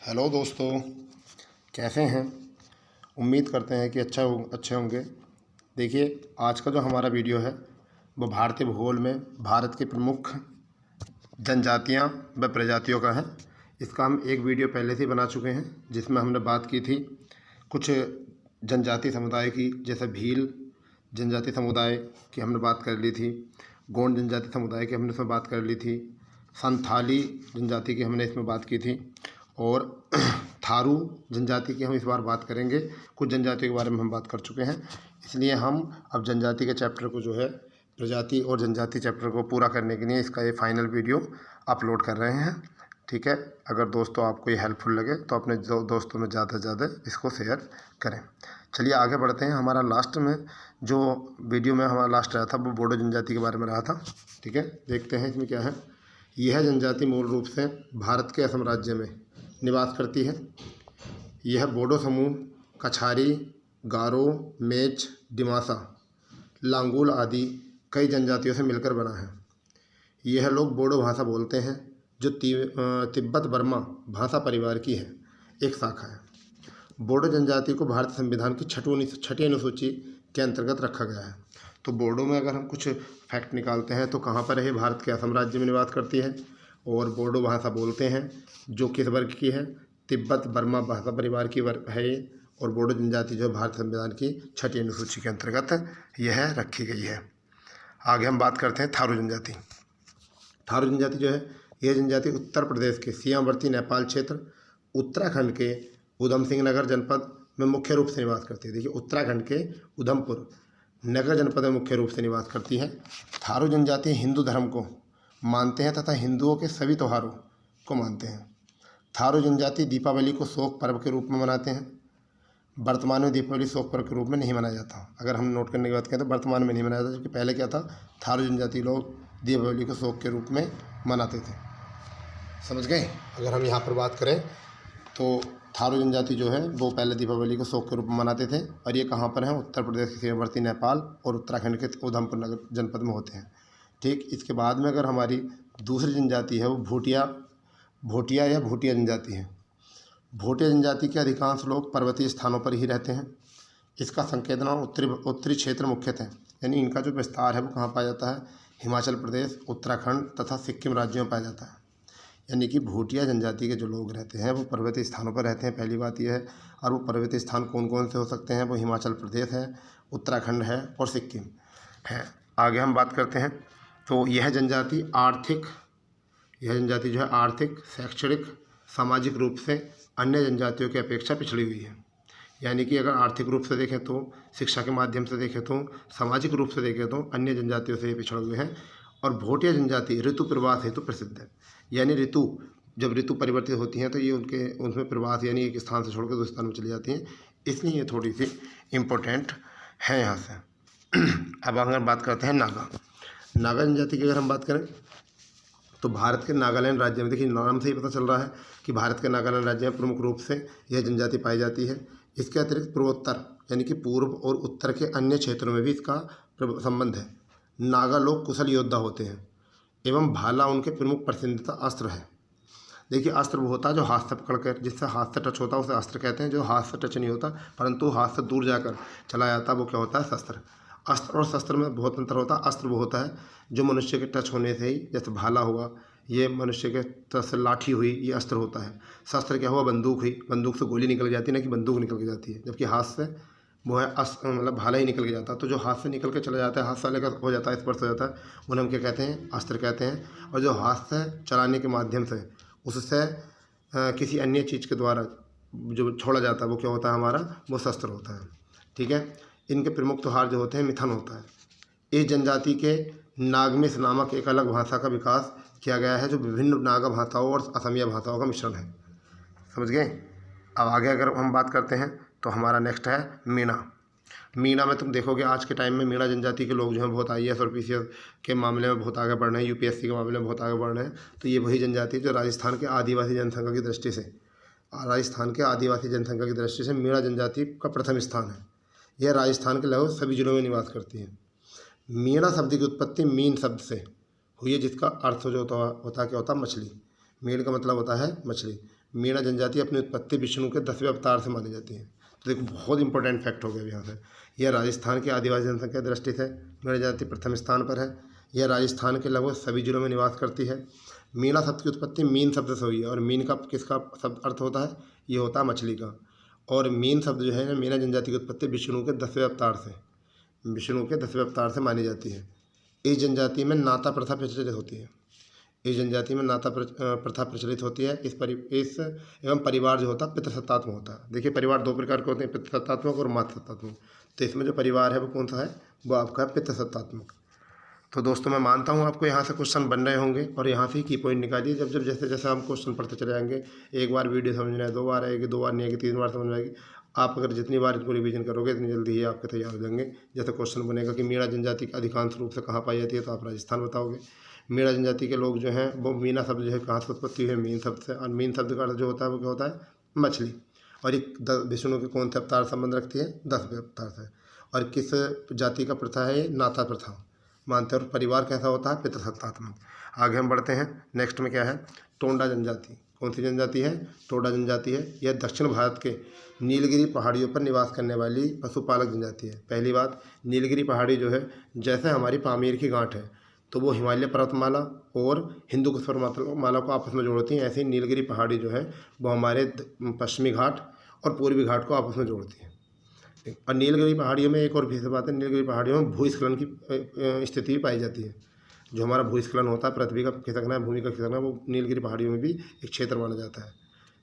Hello दोस्तों, कैसे हैं। उम्मीद करते हैं कि अच्छे होंगे। देखिए, आज का जो हमारा वीडियो है वो भारतीय भूगोल में भारत की प्रमुख जनजातियां व प्रजातियों का है। इसका हम एक वीडियो पहले से ही बना चुके हैं, जिसमें हमने बात की थी कुछ जनजाति समुदाय की, जैसे भील जनजाति समुदाय की हमने बात कर ली थी, गोंड जनजाति समुदाय की हमने इसमें बात कर ली थी, संथाली जनजाति की हमने इसमें बात की थी, और थारू जनजाति की हम इस बार बात करेंगे। कुछ जनजातियों के बारे में हम बात कर चुके हैं, इसलिए हम अब जनजाति के चैप्टर को जो है, प्रजाति और जनजाति चैप्टर को पूरा करने के लिए इसका ये फाइनल वीडियो अपलोड कर रहे हैं। ठीक है, अगर दोस्तों आपको ये हेल्पफुल लगे तो अपने दोस्तों में ज़्यादा से ज़्यादा इसको शेयर करें। चलिए आगे बढ़ते हैं। हमारा लास्ट में जो वीडियो में हमारा लास्ट रहा था वो बोडो जनजाति के बारे में रहा था। ठीक है, देखते हैं इसमें क्या है। यह जनजाति मूल रूप से भारत के असम राज्य में निवास करती है। यह बोडो समूह कछारी, गारो, मेच, डिमासा, लांगूल आदि कई जनजातियों से मिलकर बना है। यह लोग बोडो भाषा बोलते हैं, जो तिब्बत बर्मा भाषा परिवार की है एक शाखा है। बोडो जनजाति को भारतीय संविधान की छठी अनुसूची के अंतर्गत रखा गया है। तो बोडो में अगर हम कुछ फैक्ट निकालते हैं तो कहाँ पर है, भारत के असम राज्य में निवास करती है और बोडो भाषा बोलते हैं, जो किस वर्ग की है, तिब्बत बर्मा भाषा परिवार की वर्ग है। और बोडो जनजाति जो भारत संविधान की छठी अनुसूची के अंतर्गत यह रखी गई है। आगे हम बात करते हैं थारू जनजाति। थारू जनजाति जो है, यह जनजाति उत्तर प्रदेश के सीमावर्ती नेपाल क्षेत्र, उत्तराखंड के उधम सिंह नगर जनपद में मुख्य रूप से निवास करती है। देखिए, उत्तराखंड के उधमपुर नगर जनपद में मुख्य रूप से निवास करती है। थारू जनजाति हिंदू धर्म को मानते हैं तथा हिंदुओं के सभी त्योहारों को मानते हैं। थारू जनजाति दीपावली को शोक पर्व के रूप में मनाते हैं। वर्तमान में दीपावली शोक पर्व के रूप में नहीं मनाया जाता। अगर हम नोट करने की बात करें तो वर्तमान में नहीं मनाया जाता, जबकि पहले क्या था, थारू जनजाति लोग दीपावली को शोक के रूप में मनाते थे। समझ गए। अगर हम यहाँ पर बात करें तो थारू जनजाति जो है वो पहले दीपावली को शोक के रूप में मनाते थे, और ये कहाँ पर हैं, उत्तर प्रदेश के सीमावर्ती नेपाल और उत्तराखंड के उधमपुर नगर जनपद में होते हैं। ठीक, इसके बाद में अगर हमारी दूसरी जनजाति है वो भोटिया या भूटिया जनजाति है। भोटिया जनजाति के अधिकांश लोग पर्वतीय स्थानों पर ही रहते हैं। इसका संकेतन उत्तरी क्षेत्र मुख्यतः, यानी इनका जो विस्तार है वो कहाँ पाया जाता है, हिमाचल प्रदेश, उत्तराखंड तथा सिक्किम राज्यों में पाया जाता है। यानी कि भूटिया जनजाति के जो लोग रहते हैं वो पर्वतीय स्थानों पर रहते हैं, पहली बात यह है। और वो पर्वतीय स्थान कौन कौन से हो सकते हैं, वो हिमाचल प्रदेश है, उत्तराखंड है और सिक्किम है। आगे हम बात करते हैं तो यह जनजाति जो है आर्थिक, शैक्षणिक, सामाजिक रूप से अन्य जनजातियों की अपेक्षा पिछड़ी हुई है। यानी कि अगर आर्थिक रूप से देखें तो, शिक्षा के माध्यम से देखें तो, सामाजिक रूप से देखें तो अन्य जनजातियों से ये पिछड़े हुए हैं। और भोटिया जनजाति ऋतु प्रवास हेतु प्रसिद्ध है। यानी जब ऋतु परिवर्तित होती हैं तो ये उनमें प्रवास, यानी एक स्थान से छोड़कर दूसरे स्थान में चली जाती हैं, इसलिए ये थोड़ी सी इम्पोर्टेंट है यहाँ से। अब अगर बात करते हैं नागा जनजाति की अगर हम बात करें तो भारत के नागालैंड राज्य में, देखिए नाम से ही पता चल रहा है कि भारत के नागालैंड राज्य में प्रमुख रूप से यह जनजाति पाई जाती है। इसके अतिरिक्त पूर्वोत्तर यानी कि पूर्व और उत्तर के अन्य क्षेत्रों में भी इसका संबंध है। नागा लोग कुशल योद्धा होते हैं एवं भाला उनके प्रमुख पसंदीदा अस्त्र है। देखिए, अस्त्र वो होता है जो हाथ से पकड़कर, जिससे हाथ से टच होता है उसे अस्त्र कहते हैं। जो हाथ से टच नहीं होता परंतु हाथ से दूर जाकर चला जाता है वो क्या होता है, शस्त्र। अस्त्र और शस्त्र में बहुत अंतर होता है। अस्त्र वो होता है जो मनुष्य के टच होने से ही, जैसे भाला हुआ, ये मनुष्य के टच से लाठी हुई, ये अस्त्र होता है। शस्त्र क्या हुआ, बंदूक हुई, बंदूक से गोली निकल जाती है, ना कि बंदूक निकल के जाती है। जबकि हाथ से वो है मतलब भाला ही निकल के जाता है। तो जो हाथ से निकल के चला जाता है, हाथ से लेकर हो जाता है, स्पर्श हो जाता है, उन्हें हम क्या कहते हैं, अस्त्र कहते हैं। और जो हाथ से चलाने के माध्यम से उससे किसी अन्य चीज़ के द्वारा जो छोड़ा जाता है वो क्या होता है हमारा, वो शस्त्र होता है। ठीक है, इनके प्रमुख त्योहार जो होते हैं, मिथन होता है। इस जनजाति के नागमिस नामक एक अलग भाषा का विकास किया गया है, जो विभिन्न नागा भाषाओं और असमिया भाषाओं का मिश्रण है। समझ गए। अब आगे अगर हम बात करते हैं तो हमारा नेक्स्ट है मीणा में तुम देखोगे आज के टाइम में मीणा जनजाति के लोग जो हैं बहुत IAS और PCS के मामले में बहुत आगे बढ़ रहे हैं, UPSC के मामले में बहुत आगे बढ़ रहे हैं। तो ये वही जनजाति जो राजस्थान के आदिवासी जनसंख्या की दृष्टि से मीणा जनजाति का प्रथम स्थान है। यह राजस्थान के लगभग सभी जिलों में निवास करती है। मीणा शब्द की उत्पत्ति मीन शब्द से हुई है, जिसका अर्थ जो होता है क्या होता है, मछली। मीण का मतलब होता है मछली। मीणा जनजाति अपनी उत्पत्ति विष्णु के 10वें अवतार से मानी जाती है। तो देखो बहुत इंपॉर्टेंट फैक्ट हो गया यहाँ से। यह राजस्थान की आदिवासी जनसंख्या की दृष्टि से मीणा जनजाति प्रथम स्थान पर है। यह राजस्थान के लगभग सभी जिलों में निवास करती है। मीणा शब्द की उत्पत्ति मीन शब्द से हुई है और मीन का किसका शब्द अर्थ होता है? ये होता है मछली का। और मीन शब्द जो है ना, मीणा जनजाति की उत्पत्ति विष्णु के 10वें अवतार से, विष्णु के 10वें अवतार से मानी जाती है। इस जनजाति में नाता प्रथा प्रचलित होती है। इस जनजाति में नाता प्रथा प्रचलित होती है। इस एवं परिवार जो होता है पितृसत्तात्मक होता है। देखिए परिवार दो प्रकार के होते हैं, पितृसत्तात्मक और मातृसत्तात्मक। तो इसमें जो परिवार है वो कौन सा है? वो आपका पितृसत्तात्मक। तो दोस्तों मैं मानता हूँ आपको यहाँ से क्वेश्चन बन रहे होंगे और यहाँ से की पॉइंट निकालिए। जब जैसे जैसे हम क्वेश्चन पढ़ते चले जाएंगे, एक बार वीडियो समझना है, 2 बार आएगी, 2 बार नहीं आएगी, 3 बार समझ में आएगी। आप अगर जितनी बार इसको रिवीजन करोगे इतनी जल्दी ही आपके तैयार हो जाएंगे। जैसे क्वेश्चन बनेगा कि मीणा जनजाति अधिकांश रूप से कहाँ पाई जाती है, तो आप राजस्थान बताओगे। मीणा जनजाति के लोग जो हैं वो मीना शब्द जो है कहाँ से उत्पत्ति हुई है? मीन शब्द से। और मीन शब्द का अर्थ जो होता है वो क्या होता है? मछली। और ये विष्णु के कौन से अवतार संबंध रखती है? 10वें अवतार से। और किस जाति का प्रथा है ये? नाता प्रथा मानते हैं। और परिवार कैसा होता है? पितृसत्तात्मक। आगे हम बढ़ते हैं। नेक्स्ट में क्या है? टोंडा जनजाति। कौन सी जनजाति है? टोंडा जनजाति है। यह दक्षिण भारत के नीलगिरी पहाड़ियों पर निवास करने वाली पशुपालक जनजाति है। पहली बात, नीलगिरी पहाड़ी जो है जैसे हमारी पामीर की गांठ है तो वो हिमालय पर्वतमाला और हिंदू कुश पर्वतमाला को आपस में जोड़ती हैं, ऐसे ही नीलगिरी पहाड़ी जो है वो हमारे पश्चिमी घाट और पूर्वी घाट को आपस में जोड़ती है। और नीलगिरी पहाड़ियों में एक और विशेष बात है, नीलगिरी पहाड़ियों में भूस्खलन की स्थिति भी पाई जाती है। जो हमारा भूस्खलन होता है, पृथ्वी का खिसकना है, भूमि का खिसकना है, वो नीलगिरी पहाड़ियों में भी एक क्षेत्र माना जाता है।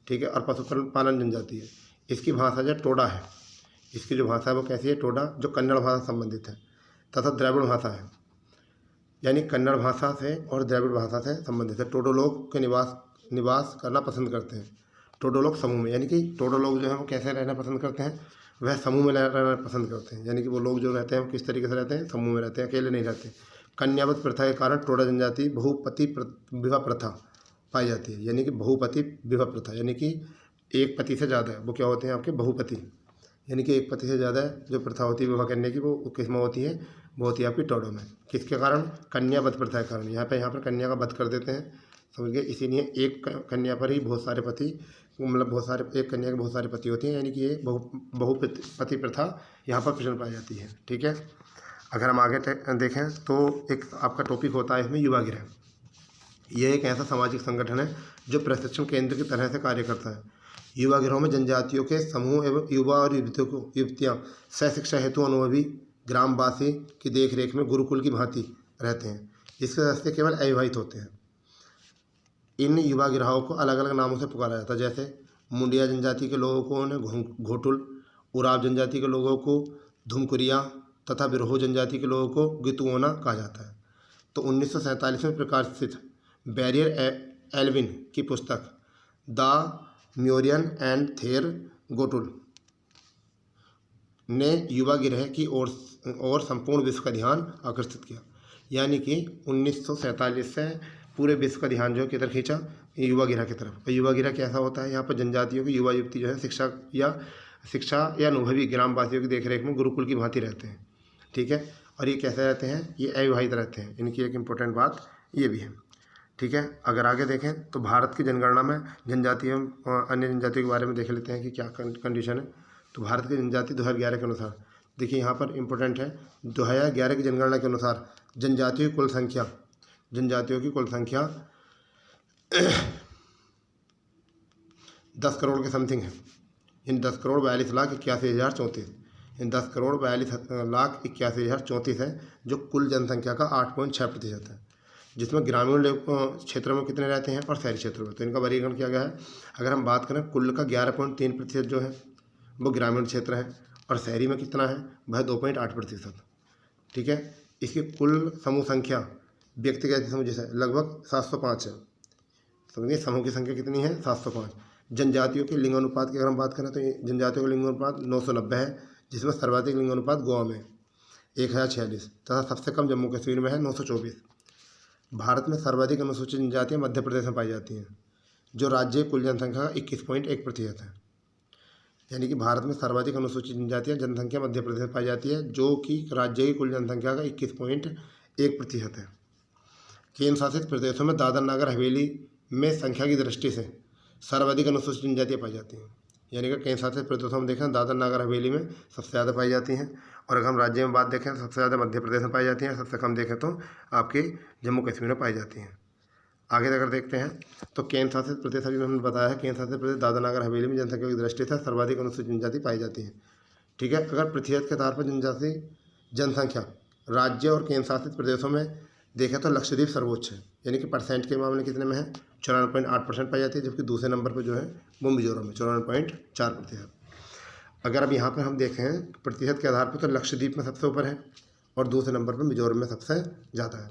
ठीक है। और पशुपालन जनजाति है। इसकी भाषा जो टोडा है, इसकी जो भाषा है वो कैसी है? टोडा, जो कन्नड़ भाषा से संबंधित है तथा द्रविड़ भाषा है, यानी कन्नड़ भाषा से और द्रविड़ भाषा से संबंधित है। टोडो लोग के निवास करना पसंद करते हैं। टोडो लोग समूह में, यानी कि टोडो लोग जो है वो कैसे रहना पसंद करते हैं? वह समूह में रहना पसंद करते हैं। यानी कि वो लोग जो रहते हैं वो किस तरीके से रहते हैं? समूह में रहते हैं, अकेले नहीं रहते। कन्यावत प्रथा के कारण टोडा जनजाति बहुपति विवाह प्रथा पाई जाती है। यानी कि बहुपति विवाह प्रथा, यानी कि एक पति से ज़्यादा है, वो क्या होते हैं आपके? बहुपति। यानी कि एक पति से ज़्यादा जो प्रथा होती है विवाह करने की, वो किस में होती है? वो होती है आपकी टोडो में। किसके कारण? कन्या वध प्रथा के कारण। यहाँ पर कन्या का वध कर देते हैं, समझ गए। इसीलिए एक कन्या पर ही बहुत सारे पति, मतलब बहुत सारे, एक कन्या के बहुत सारे पति होते हैं। यानी कि ये बहुपति प्रथा यहाँ पर प्रचलन पाई जाती है। ठीक है। अगर हम आगे देखें तो एक आपका टॉपिक होता है इसमें युवा गृह। यह एक ऐसा सामाजिक संगठन है जो प्रशिक्षण केंद्र की तरह से कार्य करता है। युवा गृहों में जनजातियों के समूह एवं युवा और युवतियाँ सहशिक्षा हेतु अनुभवी ग्रामवासी की देखरेख में गुरुकुल की भांति रहते हैं। इसके सदस्य केवल अविवाहित होते हैं। इन युवा गृहों को अलग अलग नामों से पुकारा जाता है, जैसे मुंडिया जनजाति के लोगों को उन्हें घोटुल, उराव जनजाति के लोगों को धुमकुरिया तथा बिरहो जनजाति के लोगों को गितुओना कहा जाता है। तो 1947 में प्रकाशित बैरियर एल्विन की पुस्तक द म्योरियन एंड थेर गोटुल ने युवा गृह की ओर संपूर्ण विश्व का ध्यान आकर्षित किया। यानी कि 1947 से पूरे विश्व का ध्यान जो है किधर खींचा? युवा गृह की तरफ। युवा गृह कैसा होता है? यहाँ पर जनजातियों की युवा युवती जो है शिक्षा या अनुभवी ग्रामवासियों की देखरेख में गुरुकुल की भांति रहते हैं। ठीक है। और ये कैसे रहते हैं? ये अविवाहित रहते हैं। इनकी एक इम्पोर्टेंट बात ये भी है। ठीक है। अगर आगे देखें तो भारत की जनगणना में जनजातियों अन्य जनजातियों के बारे में देख लेते हैं कि क्या कंडीशन है। तो भारत की जनजाति 2011 के अनुसार, देखिए यहाँ पर इम्पोर्टेंट है, 2011 की जनगणना के अनुसार जनजातियों की कुल संख्या 10 करोड़ के समथिंग है। इन 10,42,81,034 इन 10,42,81,034 है, जो कुल जनसंख्या का 8.6% है, जिसमें ग्रामीण क्षेत्रों में कितने रहते हैं और शहरी क्षेत्रों में। तो इनका वर्गीकरण किया गया है। अगर हम बात करें, कुल का 11.3% जो है वो ग्रामीण क्षेत्र है और शहरी में कितना है? वह 2.8%। ठीक है। इसकी कुल समूह संख्या व्यक्तिगत समूह जैसे लगभग 705 है। समझिए समूह की संख्या कितनी है? 705। जनजातियों के लिंगानुपात की अगर हम बात करें तो जनजातियों का लिंगानुपात 990 है, जिसमें सर्वाधिक लिंगानुपात गोवा में 1046 तथा सबसे कम जम्मू कश्मीर में है 924। भारत में सर्वाधिक अनुसूचित जनजातियाँ मध्य प्रदेश में पाई जाती हैं, जो राज्य की कुल जनसंख्या का 21.1% है। यानी कि भारत में सर्वाधिक अनुसूचित जनजातियाँ जनसंख्या मध्य प्रदेश में पाई जाती है, जो कि राज्य की कुल जनसंख्या का 21.1% है। केंद्र शासित प्रदेशों में दादर नगर हवेली में संख्या की दृष्टि से सर्वाधिक अनुसूचित जनजातियाँ पाई जाती हैं, यानी कि केंद्र शासित प्रदेशों में देखें दादर नगर हवेली में सबसे ज़्यादा पाई जाती हैं। और अगर हम राज्य में बात देखें तो सबसे ज़्यादा मध्य प्रदेश में पाई जाती हैं, सबसे कम देखें तो आपके जम्मू कश्मीर में पाई जाती हैं। आगे अगर देखते हैं तो केंद्र शासित प्रदेश, अभी हमने बताया है केंद्र शासित प्रदेश दादर नगर हवेली में जनसंख्या की दृष्टि से सर्वाधिक अनुसूचित जनजाति पाई जाती है। ठीक है, अगर प्रतिशत के आधार पर जनसंख्या राज्य और केंद्र शासित प्रदेशों में देखें तो लक्षद्वीप सर्वोच्च है, यानी कि परसेंट के मामले कितने में है 94.8% पाई जाती है, जबकि दूसरे नंबर पर जो है वो मिजोरम में 94.4%। अगर अब यहाँ पर हम देखें प्रतिशत के आधार पर तो लक्षद्वीप में सबसे ऊपर है और दूसरे नंबर पर मिजोरम में सबसे ज़्यादा है।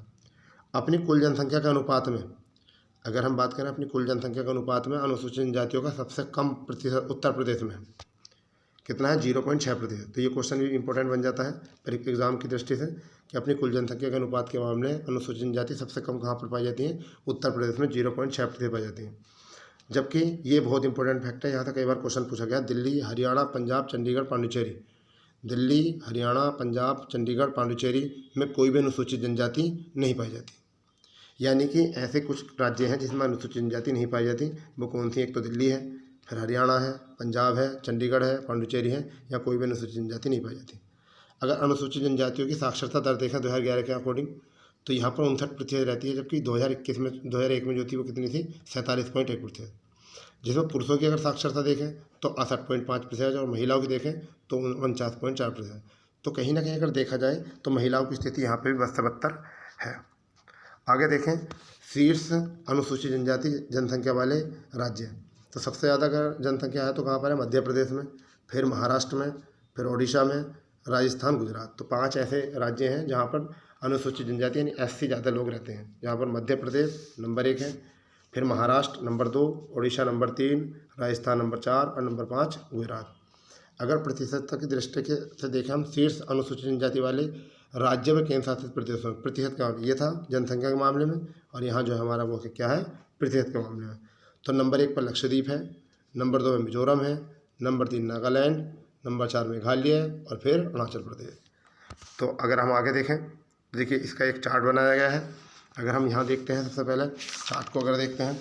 अपनी कुल जनसंख्या के अनुपात में अगर हम बात करें अपनी कुल जनसंख्या के अनुपात में अनुसूचित जनजातियों का सबसे कम प्रतिशत उत्तर प्रदेश में है, कितना है 0.6%। तो ये क्वेश्चन भी इंपॉर्टेंट बन जाता है एग्जाम की दृष्टि से कि अपनी कुल जनसंख्या के अनुपात के मामले अनुसूचित जनजाति सबसे कम कहाँ पर पाई जाती है, उत्तर प्रदेश में 0.6% पाई जाती है। जबकि ये बहुत इंपॉर्टेंट फैक्ट है, यहाँ तक कई बार क्वेश्चन पूछा गया, दिल्ली हरियाणा पंजाब चंडीगढ़ पांडिचेरी, दिल्ली हरियाणा पंजाब चंडीगढ़ पांडिचेरी में कोई भी अनुसूचित जनजाति नहीं पाई जाती, यानी कि ऐसे कुछ राज्य हैं जिसमें अनुसूचित जनजाति नहीं पाई जाती। वो कौन सी, एक तो दिल्ली है, फिर हरियाणा है, पंजाब है, चंडीगढ़ है, पांडिचेरी है, या कोई भी अनुसूचित जनजाति नहीं पाई जाती। अगर अनुसूचित जनजातियों की साक्षरता दर देखें 2011 के अकॉर्डिंग तो यहाँ पर 59% रहती है, जबकि 2001 में जो थी वो कितनी थी 47.1%। जिसमें पुरुषों की अगर साक्षरता देखें तो 68.5% और महिलाओं की देखें तो 49.4%। तो कहीं ना कहीं अगर देखा जाए तो महिलाओं की स्थिति यहाँ पर भी 72 है। आगे देखें शीर्ष अनुसूचित जनजाति जनसंख्या वाले राज्य, तो सबसे ज़्यादा अगर जनसंख्या है तो कहाँ पर है, मध्य प्रदेश में, फिर महाराष्ट्र में, फिर ओडिशा में, राजस्थान, गुजरात। तो 5 ऐसे राज्य हैं जहाँ पर अनुसूचित जनजाति यानी SC ज़्यादा लोग रहते हैं, जहाँ पर मध्य प्रदेश नंबर 1 है, फिर Maharashtra number 2, Odisha number 3, Rajasthan number 4 और नंबर 5 गुजरात। अगर प्रतिशतता की दृष्टि से देखें हम शीर्ष अनुसूचित जनजाति वाले राज्य में केंद्र शासित प्रदेशों में प्रतिशत का, ये था जनसंख्या के मामले में, और यहाँ जो हमारा वो क्या है प्रतिशत के मामले में। तो नंबर 1 पर लक्षद्वीप है, नंबर 2 में मिजोरम है, नंबर 3 नागालैंड, नंबर 4 मेघालय और फिर अरुणाचल प्रदेश। तो अगर हम आगे देखें तो देखिए इसका एक चार्ट बनाया गया है। अगर हम यहाँ देखते हैं सबसे पहले चार्ट को अगर देखते हैं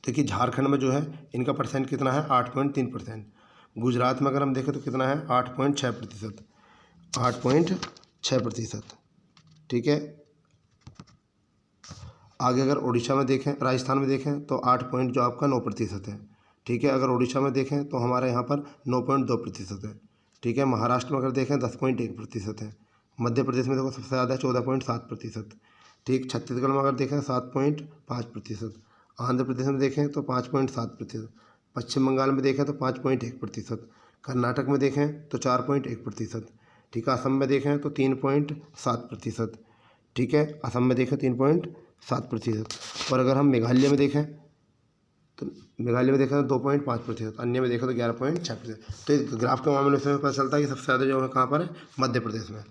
देखिए झारखंड में जो है इनका परसेंट कितना है 8.3%। गुजरात में अगर हम देखें तो कितना है 8.6%, 8.6%। ठीक है, आगे अगर उड़ीसा में देखें, राजस्थान में देखें तो 8.9% है। ठीक है, अगर उड़ीसा में देखें तो हमारे यहाँ पर 9.2% है। ठीक है, महाराष्ट्र में अगर देखें 10.1% है, मध्य प्रदेश में देखो सबसे ज़्यादा है 14.7%। ठीक, छत्तीसगढ़ में अगर देखें 7.5%, आंध्र प्रदेश में देखें तो 5.7%, पश्चिम बंगाल में देखें तो 5.1%, कर्नाटक में देखें तो 4.1%। ठीक है, असम में देखें तो 3.7%। ठीक है, असम में देखें 3.7%। और अगर हम मेघालय में देखें तो मेघालय में देखें तो 2.5%, अन्य में देखें तो 11.6%। तो इस ग्राफ के मामले से पता चलता है कि सबसे ज़्यादा जो है कहाँ पर है, मध्य प्रदेश में।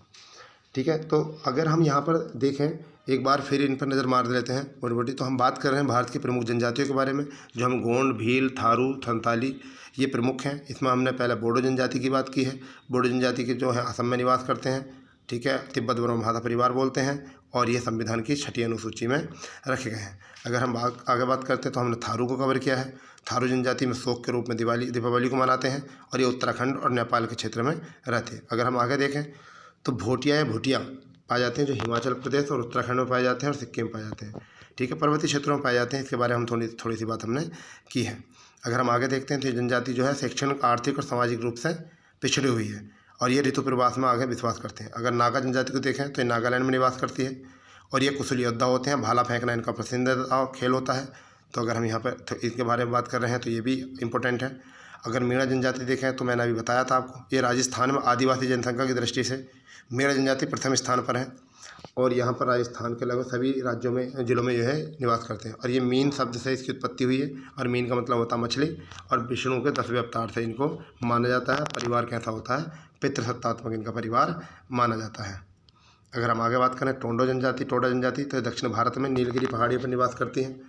ठीक है, तो अगर हम यहाँ पर देखें एक बार फिर इन पर नज़र मार लेते हैं मोटी मोटी, तो हम बात कर रहे हैं भारत की प्रमुख जनजातियों के बारे में, जो हम गोंड, भील, थारू, संताली ये प्रमुख हैं। इसमें हमने पहले बोडो जनजाति की बात की है। बोडो जनजाति के जो है असम में निवास करते हैं। ठीक है, तिब्बत बर्मा भाषा परिवार बोलते हैं और ये संविधान की 6ठी अनुसूची में रखे गए हैं। अगर हम आगे बात करते हैं तो हमने थारू को कवर किया है। थारू जनजाति में शोक के रूप में दीपावली को मनाते हैं और ये उत्तराखंड और नेपाल के क्षेत्र में रहते हैं। अगर हम आगे देखें तो भोटिया या भूटिया पाए जाते हैं, जो हिमाचल प्रदेश और उत्तराखंड में पाए जाते हैं और सिक्किम में पाए जाते हैं। ठीक है, पर्वतीय क्षेत्रों में पाए जाते हैं। इसके बारे में हम थोड़ी सी बात हमने की है। अगर हम आगे देखते हैं तो ये जनजाति जो है शैक्षणिक, आर्थिक और सामाजिक रूप से पिछड़ी हुई है और ये ऋतु प्रवास में आगे विश्वास करते हैं। अगर नागा जनजाति को देखें तो ये नागालैंड में निवास करती है और ये कुशल योद्धा होते हैं। भाला फेंकना इनका पसंदीदा खेल होता है। तो अगर हम यहाँ पर तो इसके बारे में बात कर रहे हैं तो ये भी इम्पोर्टेंट है। अगर मीणा जनजाति देखें तो मैंने अभी बताया था आपको, ये राजस्थान में आदिवासी जनसंख्या की दृष्टि से मीणा जनजाति प्रथम स्थान पर है और यहाँ पर राजस्थान के लगभग सभी राज्यों में, जिलों में जो है निवास करते हैं। और ये मीन शब्द से इसकी उत्पत्ति हुई है और मीन का मतलब होता है मछली और विष्णु के 10वें अवतार से इनको माना जाता है। परिवार कैसा होता है, पितृसत्तात्मक इनका परिवार माना जाता है। अगर हम आगे बात करें टोडा जनजाति तो दक्षिण भारत में नीलगिरी पहाड़ियों पर निवास करती हैं।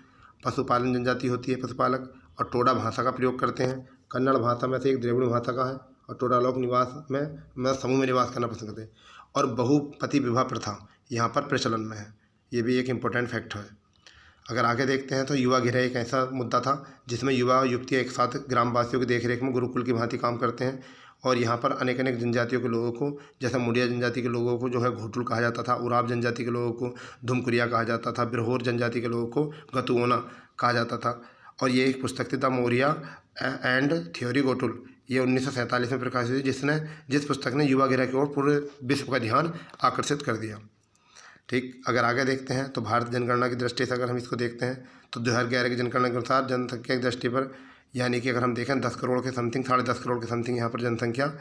पशुपालन जनजाति होती है, पशुपालक, और टोडा भाषा का प्रयोग करते हैं। कन्नड़ भाषा में से एक द्रविड़ भाषा का है और टोडा लोग निवास में समूह में निवास करना पसंद करते हैं। और बहुपति विवाह प्रथा यहाँ पर प्रचलन में है, ये भी एक इम्पोर्टेंट फैक्ट है। अगर आगे देखते हैं तो युवा गृह एक ऐसा मुद्दा था जिसमें युवा युवतियाँ एक साथ ग्रामवासियों की देखरेख में गुरुकुल की भांति काम करते हैं और यहाँ पर अनेक अनेक जनजातियों के लोगों को, जैसे मुंडिया जनजाति के लोगों को जो है घोटुल कहा जाता था, उराव जनजाति के लोगों को धुमकुरिया कहा जाता था, बिरहोर जनजाति के लोगों को गतुओना कहा जाता था। और ये एक पुस्तक थी the Maurya and theory Ghotul, ये 1947 में प्रकाशित हुई, जिस पुस्तक ने युवा गृह की ओर पूरे विश्व का ध्यान आकर्षित कर दिया। ठीक, अगर आगे देखते हैं तो भारत जनगणना की दृष्टि से अगर हम इसको देखते हैं तो 2011 की जनगणना के अनुसार जनसंख्या की दृष्टि पर, यानी कि अगर हम देखें 10 करोड़ के समथिंग, 10.5 करोड़ के समथिंग यहाँ पर जनसंख्या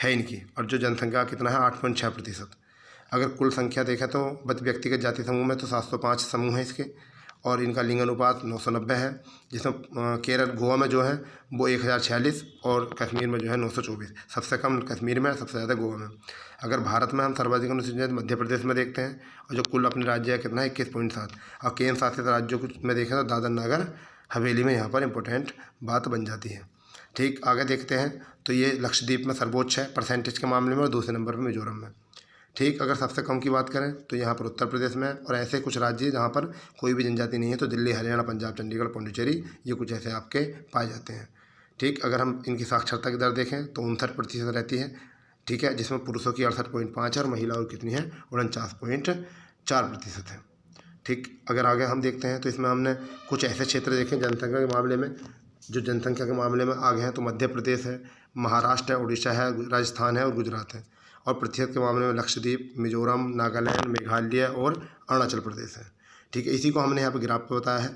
है इनकी, और जो जनसंख्या कितना है 8.6%। अगर कुल संख्या देखें तो व्यक्तिगत जाति समूह में तो 705 समूह हैं इसके, और इनका लिंग अनुपात 990 है, जिसमें केरल गोवा में जो है वो 1046 और कश्मीर में जो है 924, सबसे कम कश्मीर में, सबसे ज़्यादा गोवा में। अगर भारत में हम सर्वाधिक अनुसूचित मध्य प्रदेश में देखते हैं, और जो कुल अपने राज्य है कितना है 21.7, और केंद्र शासित राज्यों में देखें तो दादर नगर हवेली में यहाँ पर इम्पोर्टेंट बात बन जाती है। ठीक, आगे देखते हैं तो ये लक्षद्वीप में सर्वोच्च है परसेंटेज के मामले में, और दूसरे नंबर पर मिजोरम में। ठीक, अगर सबसे कम की बात करें तो यहाँ पर उत्तर प्रदेश में, और ऐसे कुछ राज्य जहाँ पर कोई भी जनजाति नहीं है तो दिल्ली, हरियाणा, पंजाब, चंडीगढ़, पौंडीचेरी, ये कुछ ऐसे आपके पाए जाते हैं। ठीक, अगर हम इनकी साक्षरता की दर देखें तो 59% रहती है। ठीक है, जिसमें पुरुषों की 68.5 है और महिलाओं की कितनी है 49.4% है। ठीक, अगर आगे हम देखते हैं तो इसमें हमने कुछ ऐसे क्षेत्र देखे जनसंख्या के मामले में, जो जनसंख्या के मामले में आगे हैं, तो मध्य प्रदेश है, महाराष्ट्र है, उड़ीसा है, राजस्थान है और गुजरात है। और प्रतिशत के मामले में लक्षद्वीप, मिजोरम, नागालैंड, मेघालय और अरुणाचल प्रदेश है। ठीक है, इसी को हमने यहाँ पर ग्राफ पे बताया है।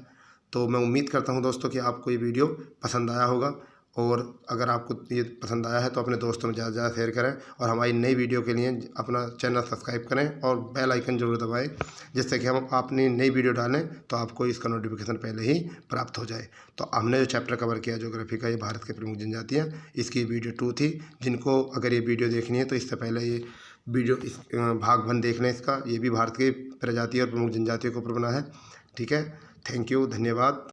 तो मैं उम्मीद करता हूँ दोस्तों कि आपको ये वीडियो पसंद आया होगा, और अगर आपको ये पसंद आया है तो अपने दोस्तों में ज़्यादा से ज़्यादा शेयर करें, और हमारी नई वीडियो के लिए अपना चैनल सब्सक्राइब करें और बेल आइकन जरूर दबाएं, जिससे कि हम अपनी नई वीडियो डालें तो आपको इसका नोटिफिकेशन पहले ही प्राप्त हो जाए। तो हमने जो चैप्टर कवर किया ज्योग्राफी का, ये भारत के प्रमुख जनजातियाँ, इसकी वीडियो 2 थी। जिनको अगर ये वीडियो देखनी है तो इससे पहले ये वीडियो इस भाग 1 देख लें इसका, ये भी भारत की प्रजाति और प्रमुख जनजातियों के ऊपर बना है। ठीक है, थैंक यू, धन्यवाद।